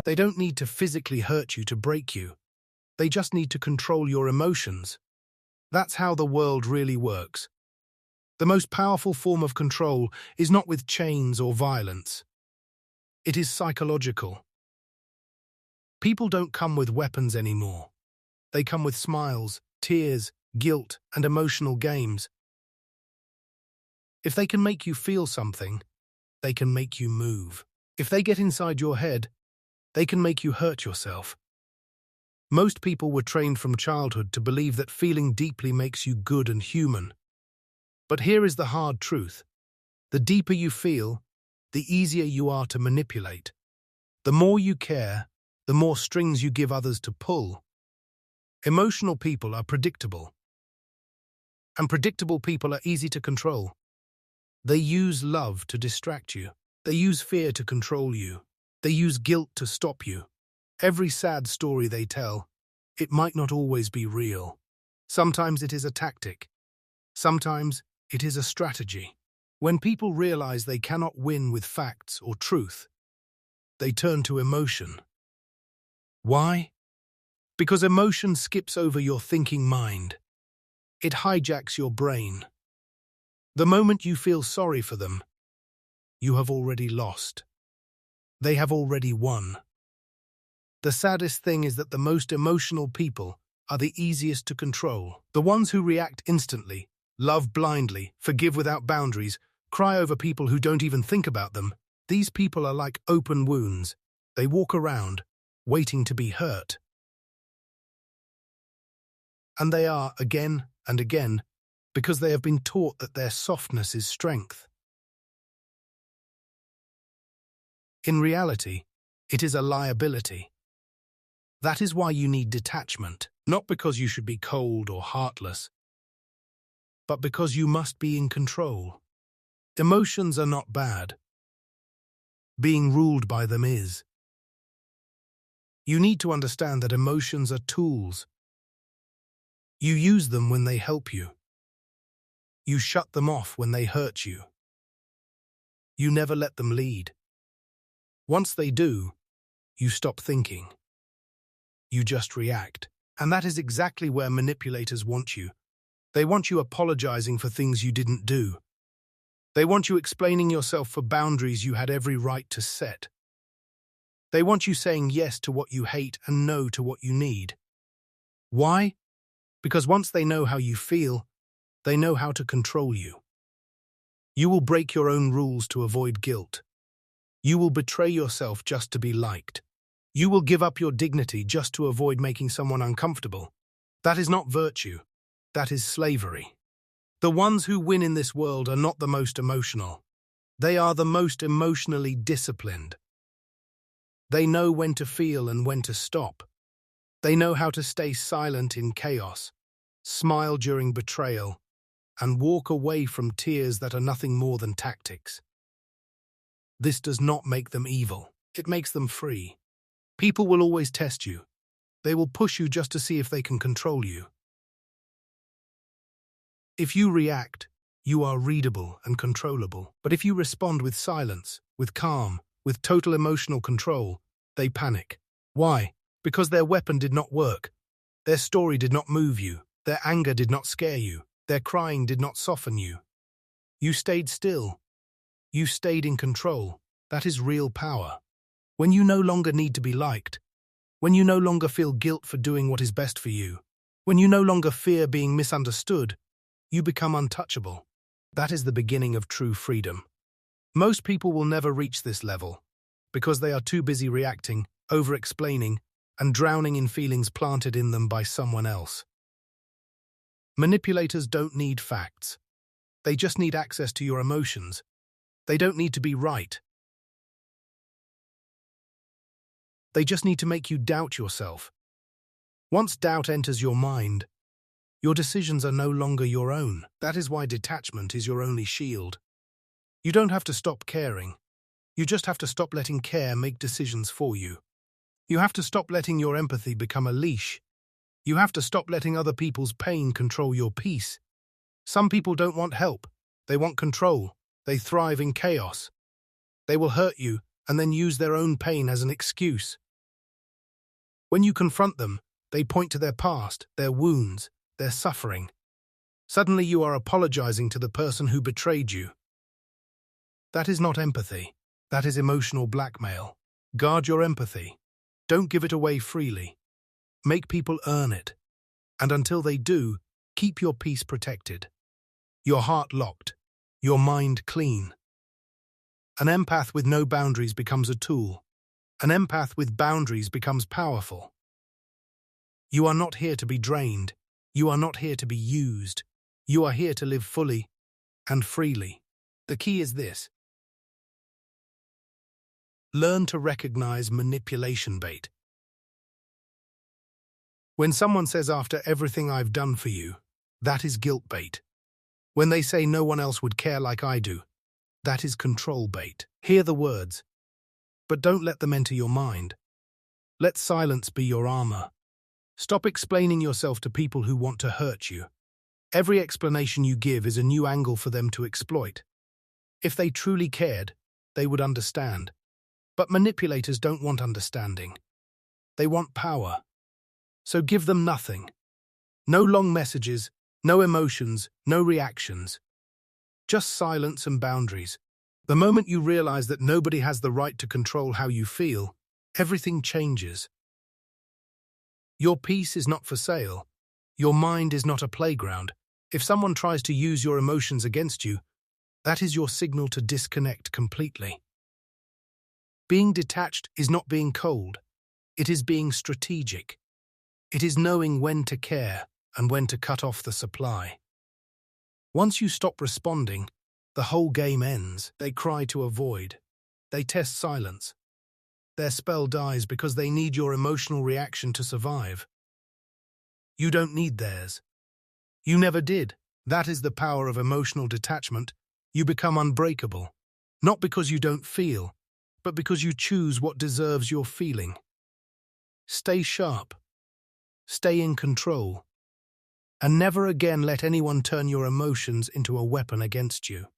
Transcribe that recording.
They don't need to physically hurt you to break you. They just need to control your emotions. That's how the world really works. The most powerful form of control is not with chains or violence. It is psychological. People don't come with weapons anymore. They come with smiles, tears, guilt, and emotional games. If they can make you feel something, they can make you move. If they get inside your head, they can make you hurt yourself. Most people were trained from childhood to believe that feeling deeply makes you good and human. But here is the hard truth. The deeper you feel, the easier you are to manipulate. The more you care, the more strings you give others to pull. Emotional people are predictable. And predictable people are easy to control. They use love to distract you. They use fear to control you. They use guilt to stop you. Every sad story they tell, it might not always be real. Sometimes it is a tactic. Sometimes it is a strategy. When people realize they cannot win with facts or truth, they turn to emotion. Why? Because emotion skips over your thinking mind. It hijacks your brain. The moment you feel sorry for them, you have already lost. They have already won. The saddest thing is that the most emotional people are the easiest to control. The ones who react instantly, love blindly, forgive without boundaries, cry over people who don't even think about them. These people are like open wounds. They walk around, waiting to be hurt. And they are, again and again, because they have been taught that their softness is strength. In reality, it is a liability. That is why you need detachment, not because you should be cold or heartless, but because you must be in control. Emotions are not bad. Being ruled by them is. You need to understand that emotions are tools. You use them when they help you. You shut them off when they hurt you. You never let them lead. Once they do, you stop thinking. You just react. And that is exactly where manipulators want you. They want you apologizing for things you didn't do. They want you explaining yourself for boundaries you had every right to set. They want you saying yes to what you hate and no to what you need. Why? Because once they know how you feel, they know how to control you. You will break your own rules to avoid guilt. You will betray yourself just to be liked. You will give up your dignity just to avoid making someone uncomfortable. That is not virtue. That is slavery. The ones who win in this world are not the most emotional. They are the most emotionally disciplined. They know when to feel and when to stop. They know how to stay silent in chaos, smile during betrayal, and walk away from tears that are nothing more than tactics. This does not make them evil. It makes them free. People will always test you. They will push you just to see if they can control you. If you react, you are readable and controllable. But if you respond with silence, with calm, with total emotional control, they panic. Why? Because their weapon did not work. Their story did not move you. Their anger did not scare you. Their crying did not soften you. You stayed still. You stayed in control. That is real power. When you no longer need to be liked, when you no longer feel guilt for doing what is best for you, when you no longer fear being misunderstood, you become untouchable. That is the beginning of true freedom. Most people will never reach this level because they are too busy reacting, over-explaining, and drowning in feelings planted in them by someone else. Manipulators don't need facts. They just need access to your emotions. They don't need to be right. They just need to make you doubt yourself. Once doubt enters your mind, your decisions are no longer your own. That is why detachment is your only shield. You don't have to stop caring. You just have to stop letting care make decisions for you. You have to stop letting your empathy become a leash. You have to stop letting other people's pain control your peace. Some people don't want help. They want control. They thrive in chaos. They will hurt you and then use their own pain as an excuse. When you confront them, they point to their past, their wounds, their suffering. Suddenly you are apologizing to the person who betrayed you. That is not empathy. That is emotional blackmail. Guard your empathy. Don't give it away freely. Make people earn it. And until they do, keep your peace protected. Your heart locked. Your mind clean. An empath with no boundaries becomes a tool. An empath with boundaries becomes powerful. You are not here to be drained. You are not here to be used. You are here to live fully and freely. The key is this. Learn to recognize manipulation bait. When someone says after everything I've done for you, that is guilt bait. When they say no one else would care like I do, that is control bait. Hear the words, but don't let them enter your mind. Let silence be your armor. Stop explaining yourself to people who want to hurt you. Every explanation you give is a new angle for them to exploit. If they truly cared, they would understand. But manipulators don't want understanding. They want power. So give them nothing. No long messages, no emotions, no reactions. Just silence and boundaries. The moment you realize that nobody has the right to control how you feel, everything changes. Your peace is not for sale. Your mind is not a playground. If someone tries to use your emotions against you, that is your signal to disconnect completely. Being detached is not being cold. It is being strategic. It is knowing when to care and when to cut off the supply. Once you stop responding, the whole game ends. They cry to avoid. They test silence. Their spell dies because they need your emotional reaction to survive. You don't need theirs. You never did. That is the power of emotional detachment. You become unbreakable. Not because you don't feel, but because you choose what deserves your feeling. Stay sharp. Stay in control. And never again let anyone turn your emotions into a weapon against you.